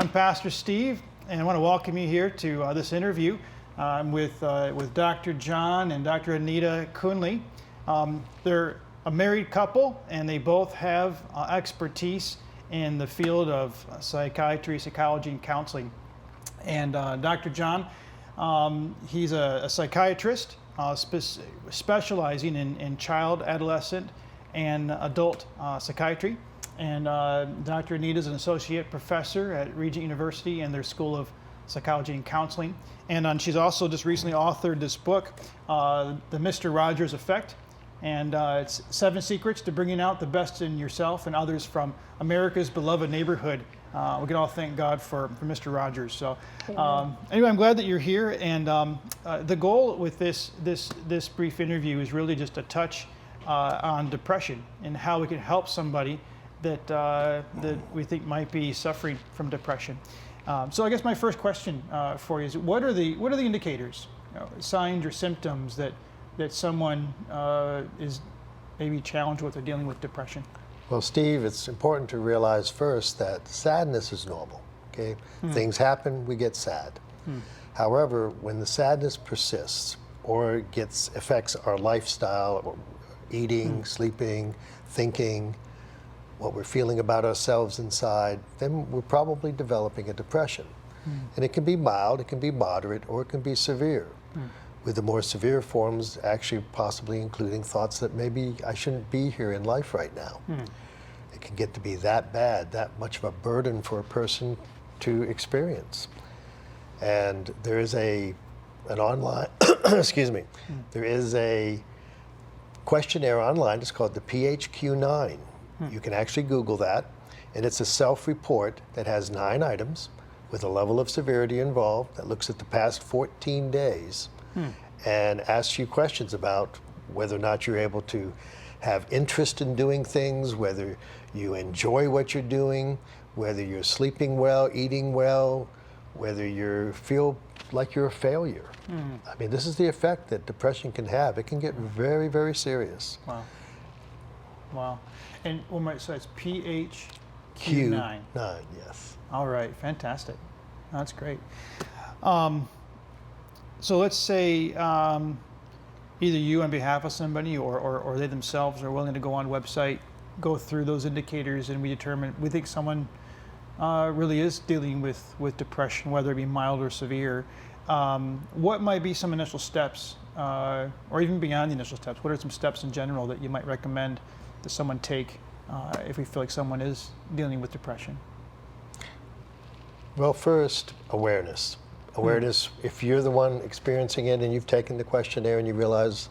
I'm Pastor Steve, and I want to welcome you here to this interview. I'm with Dr. John and Dr. Anita Kuhnley. They're a married couple, and they both have expertise in the field of psychiatry, psychology, and counseling. And Dr. John, he's a psychiatrist specializing in child, adolescent, and adult psychiatry. And Dr. Anita is an associate professor at Regent University and their School of Psychology and Counseling. And she's also just recently authored this book, The Mr. Rogers Effect. And it's 7 secrets to bringing out the best in yourself and others from America's beloved neighborhood. We can all thank God for Mr. Rogers. So anyway, I'm glad that you're here. And the goal with this brief interview is really just a touch on depression and how we can help somebody that we think might be suffering from depression. So I guess my first question for you is, what are the indicators, signs or symptoms that someone is maybe challenged with or dealing with depression? Well, Steve, it's important to realize first that sadness is normal. Okay, things happen, we get sad. However, when the sadness persists or affects our lifestyle, eating, sleeping, thinking, what we're feeling about ourselves inside, then we're probably developing a depression. And it can be mild, it can be moderate, or it can be severe. With the more severe forms actually possibly including thoughts that maybe I shouldn't be here in life right now. It can get to be that bad, that much of a burden for a person to experience. And there is an online, excuse me, there is a questionnaire online, it's called the PHQ-9. You can actually Google that, and it's a self-report that has 9 items with a level of severity involved that looks at the past 14 days and asks you questions about whether or not you're able to have interest in doing things, whether you enjoy what you're doing, whether you're sleeping well, eating well, whether you feel like you're a failure. I mean, this is the effect that depression can have. It can get very, very serious. Wow. Wow. And so it's PHQ-9. Q9, yes. All right, fantastic. That's great. So let's say either you on behalf of somebody or they themselves are willing to go on a website, go through those indicators, and we think someone really is dealing with depression, whether it be mild or severe. What might be some initial steps, or even beyond the initial steps? What are some steps in general that you might recommend that someone take if we feel like someone is dealing with depression? Well, first, awareness. Awareness, if you're the one experiencing it and you've taken the questionnaire and you realize,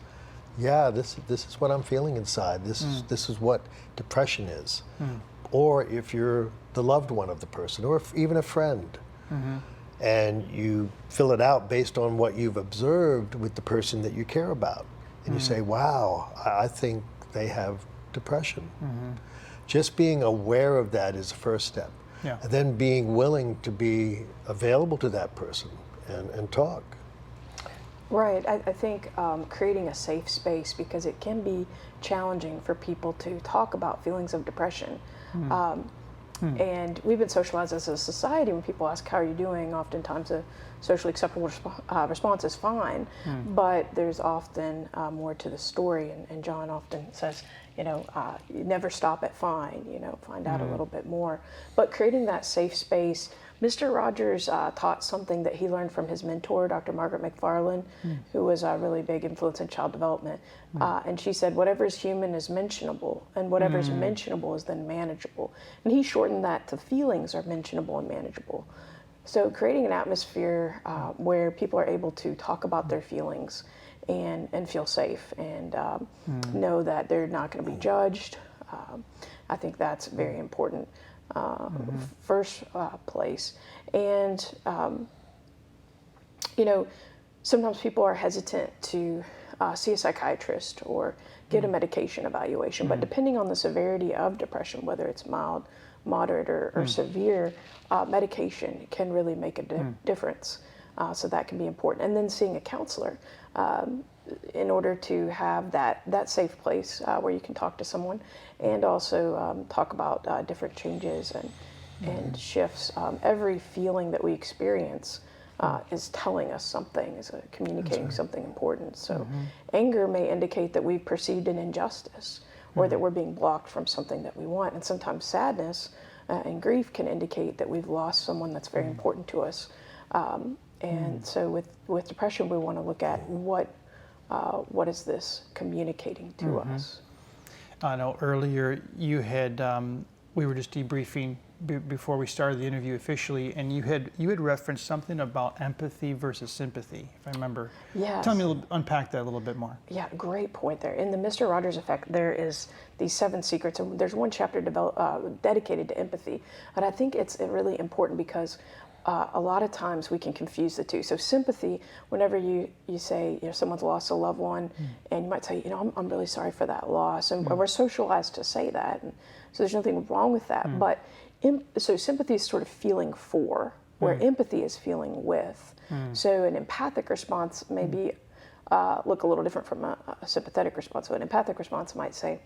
yeah, this is what I'm feeling inside. This is what depression is. Or if you're the loved one of the person, or even a friend, and you fill it out based on what you've observed with the person that you care about. And you say, wow, I think they have depression. Just being aware of that is the first step. Yeah. And then being willing to be available to that person and talk. Right. I think creating a safe space, because it can be challenging for people to talk about feelings of depression. And we've been socialized as a society. When people ask, how are you doing? Oftentimes a socially acceptable response is fine, but there's often more to the story. And John often says, you never stop at fine, find out a little bit more. But creating that safe space, Mr. Rogers taught something that he learned from his mentor, Dr. Margaret McFarland, who was a really big influence in child development. And she said, whatever is human is mentionable, and whatever is mentionable is then manageable. And he shortened that to feelings are mentionable and manageable. So creating an atmosphere where people are able to talk about their feelings and feel safe and know that they're not going to be judged. I think that's very important. First place. And, sometimes people are hesitant to see a psychiatrist or get a medication evaluation, but depending on the severity of depression, whether it's mild, moderate, or severe, medication can really make a difference. So that can be important. And then seeing a counselor in order to have that safe place where you can talk to someone and also talk about different changes and shifts. Every feeling that we experience is telling us something, is communicating something important. So anger may indicate that we've perceived an injustice or that we're being blocked from something that we want. And sometimes sadness and grief can indicate that we've lost someone that's very important to us. And so with depression, we want to look at what is this communicating to us. I know earlier you had, we were just debriefing before we started the interview officially, and you had referenced something about empathy versus sympathy, if I remember. Yes. Tell me, unpack that a little bit more. Yeah, great point there. In the Mr. Rogers Effect, there is these 7 secrets, and there's one chapter dedicated to empathy. And I think it's really important because a lot of times we can confuse the two. So sympathy, whenever you say, someone's lost a loved one, and you might say, I'm really sorry for that loss, and we're socialized to say that, and so there's nothing wrong with that. But so sympathy is sort of feeling for, where empathy is feeling with. So an empathic response may be look a little different from a sympathetic response. So an empathic response might say,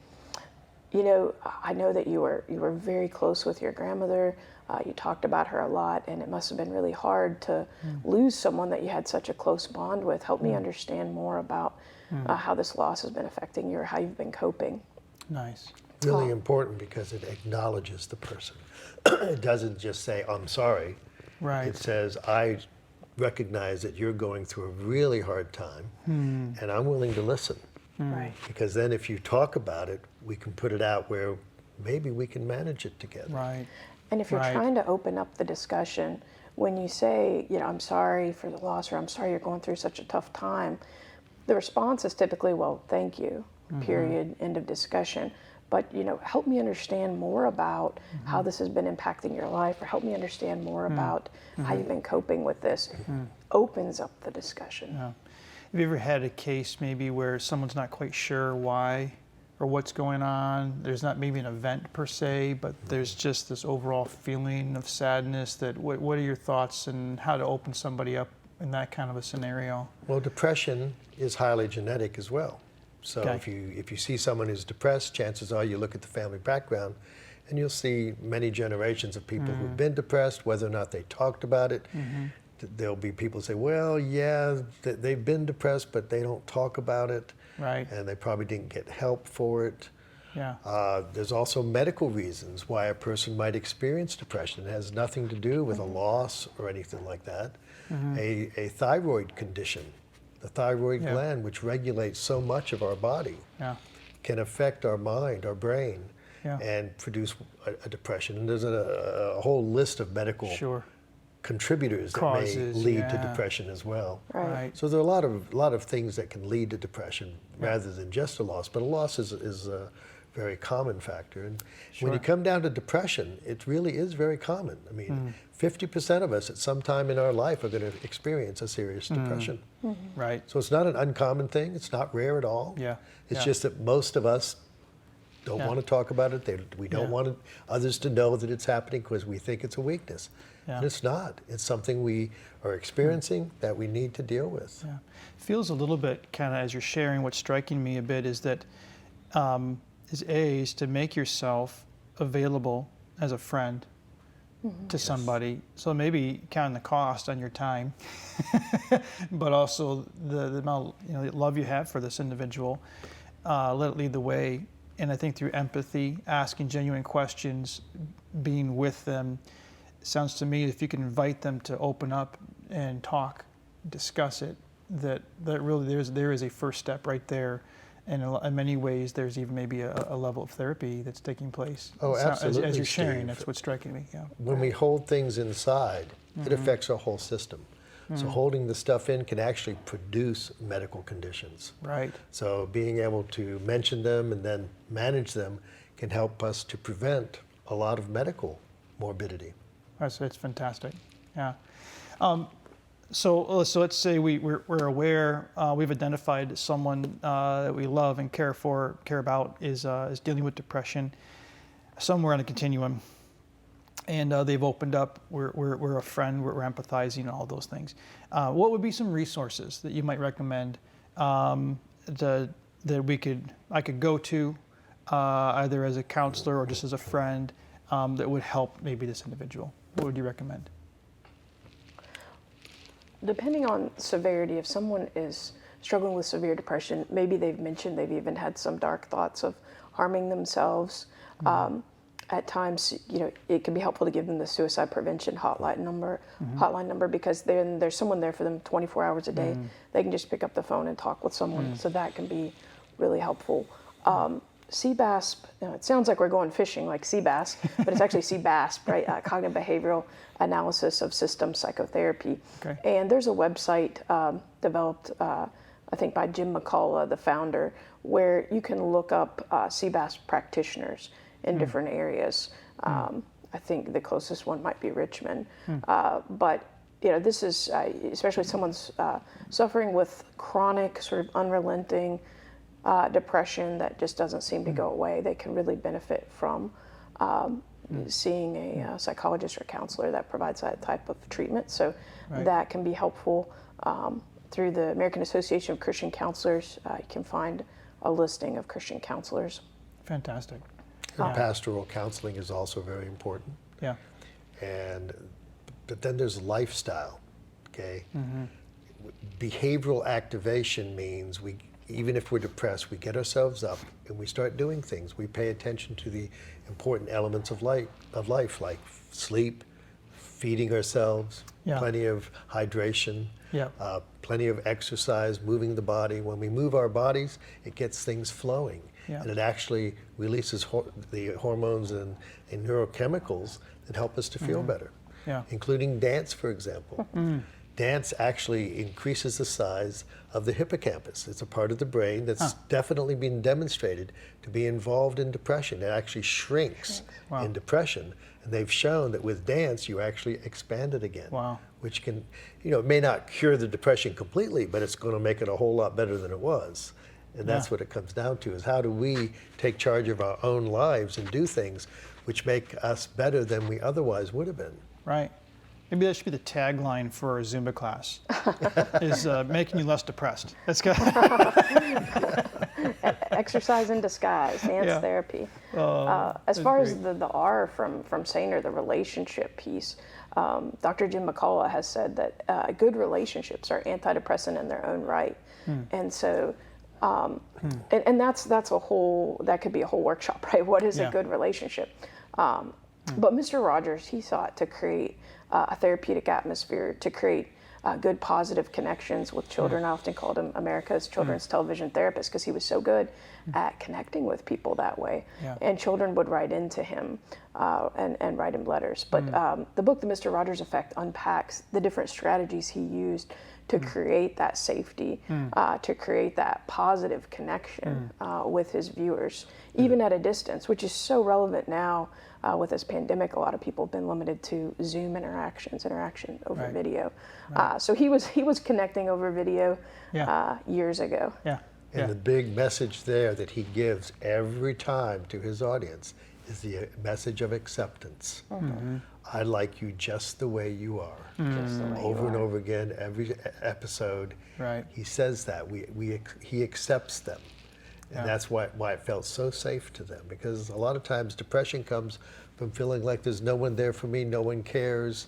I know that you were very close with your grandmother. You talked about her a lot, and it must have been really hard to lose someone that you had such a close bond with. Help me understand more about how this loss has been affecting you or how you've been coping. Nice. Really important because it acknowledges the person. It doesn't just say, I'm sorry. Right. It says, I recognize that you're going through a really hard time, and I'm willing to listen. Right. Because then if you talk about it, we can put it out where maybe we can manage it together. Right. And if you're trying to open up the discussion, when you say, I'm sorry for the loss, or I'm sorry you're going through such a tough time, the response is typically, well, thank you, period, end of discussion. But, help me understand more about how this has been impacting your life, or help me understand more about how you've been coping with this. Opens up the discussion. Yeah. Have you ever had a case maybe where someone's not quite sure why or what's going on? There's not maybe an event per se, but there's just this overall feeling of sadness. What are your thoughts and how to open somebody up in that kind of a scenario? Well, depression is highly genetic as well. So if you see someone who's depressed, chances are you look at the family background and you'll see many generations of people who've been depressed, whether or not they talked about it. There'll be people who say, well, yeah, they've been depressed, but they don't talk about it. Right. And they probably didn't get help for it. Yeah. There's also medical reasons why a person might experience depression. It has nothing to do with a loss or anything like that. A thyroid condition, the thyroid gland, which regulates so much of our body, can affect our mind, our brain, and produce a depression. And there's a whole list of medical contributors Causes, that may lead to depression as well. Right. So there are a lot of things that can lead to depression rather than just a loss. But a loss is a very common factor. And when you come down to depression, it really is very common. I mean, 50% of us at some time in our life are going to experience a serious depression. Right. So it's not an uncommon thing. It's not rare at all. Yeah. It's just that most of us don't want to talk about it. We don't want others to know that it's happening because we think it's a weakness. And it's not. It's something we are experiencing that we need to deal with. Yeah. Feels a little bit kind of, as you're sharing, what's striking me a bit is that is to make yourself available as a friend to somebody. So maybe count the cost on your time, but also the amount love you have for this individual. Let it lead the way. And I think through empathy, asking genuine questions, being with them, sounds to me if you can invite them to open up and talk, discuss it, that really there is a first step right there. And in many ways, there's even maybe a level of therapy that's taking place. Oh, absolutely, As you're sharing, Steve. that's what's striking me. Yeah. When we hold things inside, it affects our whole system. So holding the stuff in can actually produce medical conditions. Right. So being able to mention them and then manage them can help us to prevent a lot of medical morbidity. So it's fantastic. Yeah. So let's say we're aware, we've identified someone that we love and care about is dealing with depression, somewhere on a continuum, and they've opened up. We're a friend. We're empathizing, all those things. What would be some resources that you might recommend that I could go to, either as a counselor or just as a friend, that would help maybe this individual? What would you recommend? Depending on severity, if someone is struggling with severe depression, maybe they've mentioned they've even had some dark thoughts of harming themselves. At times, it can be helpful to give them the suicide prevention hotline number, because then there's someone there for them 24 hours a day. They can just pick up the phone and talk with someone, so that can be really helpful. CBASP, it sounds like we're going fishing like sea bass, but it's actually CBASP, right? Cognitive Behavioral Analysis of Systems Psychotherapy. Okay. And there's a website developed, I think, by Jim McCullough, the founder, where you can look up CBASP practitioners in different areas. I think the closest one might be Richmond. But this is, especially if someone's suffering with chronic, sort of unrelenting depression that just doesn't seem to go away, they can really benefit from seeing a psychologist or counselor that provides that type of treatment. So that can be helpful. Through the American Association of Christian Counselors, you can find a listing of Christian counselors. Fantastic. And pastoral counseling is also very important. Yeah. But then there's lifestyle, okay? Behavioral activation means even if we're depressed, we get ourselves up and we start doing things. We pay attention to the important elements of life, like sleep, feeding ourselves, plenty of hydration, plenty of exercise, moving the body. When we move our bodies, it gets things flowing. And it actually releases the hormones and neurochemicals that help us to feel better, including dance, for example. Dance actually increases the size of the hippocampus. It's a part of the brain that's definitely been demonstrated to be involved in depression. It actually shrinks in depression. And they've shown that with dance, you actually expand it again. Which can, it may not cure the depression completely, but it's going to make it a whole lot better than it was. And that's what it comes down to, is how do we take charge of our own lives and do things which make us better than we otherwise would have been. Right. Maybe that should be the tagline for a Zumba class, is making you less depressed. That's good. Exercise in disguise, dance therapy. As far as the R from Sainer, the relationship piece, Dr. Jim McCullough has said that good relationships are antidepressant in their own right. And so, and that's that could be a whole workshop, right? What is a good relationship? But Mr. Rogers, he sought to create a therapeutic atmosphere, to create good positive connections with children. I often called him America's children's television therapist, because he was so good at connecting with people that way. And children would write into him and write him letters. But the book, The Mr. Rogers Effect, unpacks the different strategies he used to create that safety, to create that positive connection with his viewers, even at a distance, which is so relevant now. With this pandemic, a lot of people have been limited to Zoom interaction over video. So he was connecting over video years ago. And the big message there that he gives every time to his audience is the message of acceptance. I like you just the way you are. Over and over again, every episode, he says that. He accepts them. And that's why it felt so safe to them, because a lot of times depression comes from feeling like there's no one there for me, no one cares,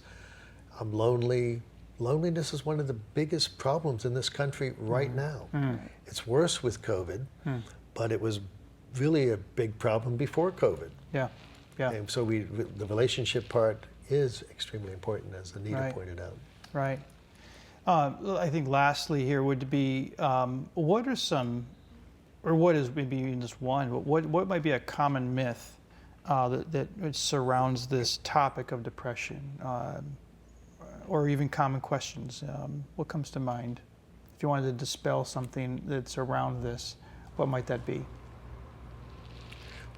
I'm lonely. Loneliness is one of the biggest problems in this country right now. It's worse with COVID, but it was really a big problem before COVID. And so the relationship part is extremely important, as Anita pointed out. Right. I think lastly here would be, what are some, or what is maybe just one, but what might be a common myth that surrounds this topic of depression, or even common questions? What comes to mind? If you wanted to dispel something that's around this, what might that be?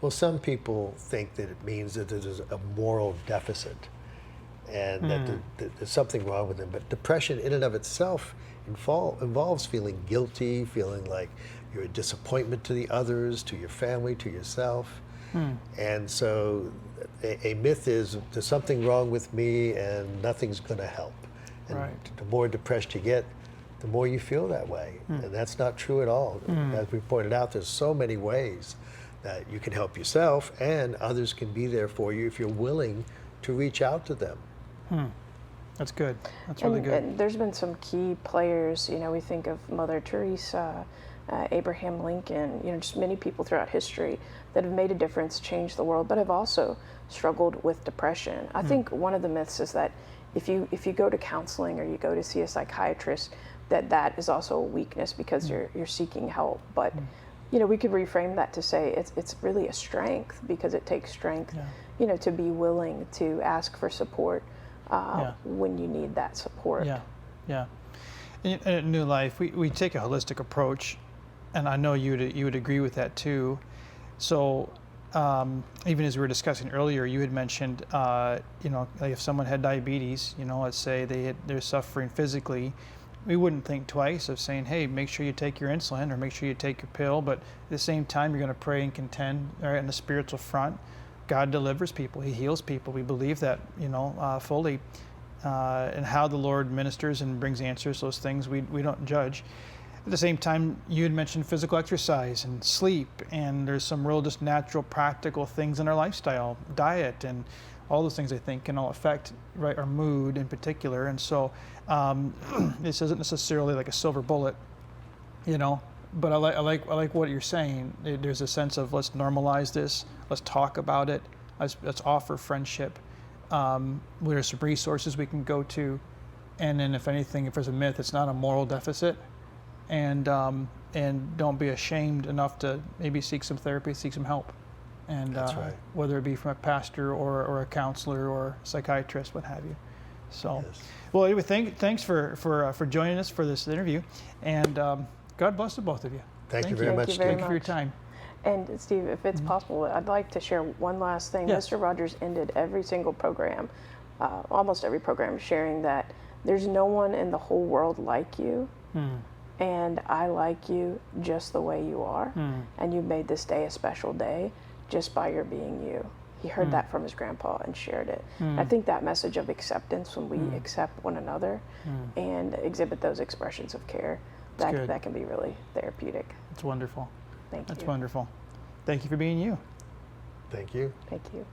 Well, some people think that it means that there's a moral deficit and that there's something wrong with them. But depression in and of itself involves feeling guilty, feeling like you're a disappointment to the others, to your family, to yourself. And so a myth is there's something wrong with me and nothing's going to help. And the more depressed you get, the more you feel that way. And that's not true at all. As we pointed out, there's so many ways that you can help yourself and others can be there for you if you're willing to reach out to them. That's good. That's really good. And there's been some key players, we think of Mother Teresa, Abraham Lincoln, just many people throughout history that have made a difference, changed the world, but have also struggled with depression. I think one of the myths is that if you go to counseling or you go to see a psychiatrist, that is also a weakness because you're seeking help. But we could reframe that to say it's really a strength, because it takes strength, to be willing to ask for support when you need that support. Yeah. In New Life, we take a holistic approach, and I know you would agree with that too. So even as we were discussing earlier, you had mentioned, like if someone had diabetes, let's say they're suffering physically, we wouldn't think twice of saying, hey, make sure you take your insulin or make sure you take your pill, but at the same time, you're going to pray and contend in the spiritual front. God delivers people. He heals people. We believe that, fully. And how the Lord ministers and brings answers, those things we don't judge. At the same time, you had mentioned physical exercise and sleep, and there's some real just natural, practical things in our lifestyle, diet, and all those things I think can all affect our mood in particular. And so this isn't necessarily like a silver bullet, but I like what you're saying. There's a sense of let's normalize this, let's talk about it, let's offer friendship. There's some resources we can go to, and then if anything, if there's a myth, it's not a moral deficit, and don't be ashamed enough to maybe seek some therapy, seek some help, and That's right. whether it be from a pastor or a counselor or psychiatrist, what have you. So, Yes. well, anyway, thanks for joining us for this interview, and God bless the both of you. Thank you very Thank much, you very Steve. Thank you for your time. And Steve, if it's possible, I'd like to share one last thing. Yes. Mr. Rogers ended every single program, almost every program, sharing that there's no one in the whole world like you, and I like you just the way you are, and you made this day a special day just by your being you. He heard that from his grandpa and shared it. I think that message of acceptance, when we accept one another and exhibit those expressions of care, that can be really therapeutic. It's wonderful. Thank you. That's wonderful. Thank you for being you. Thank you. Thank you.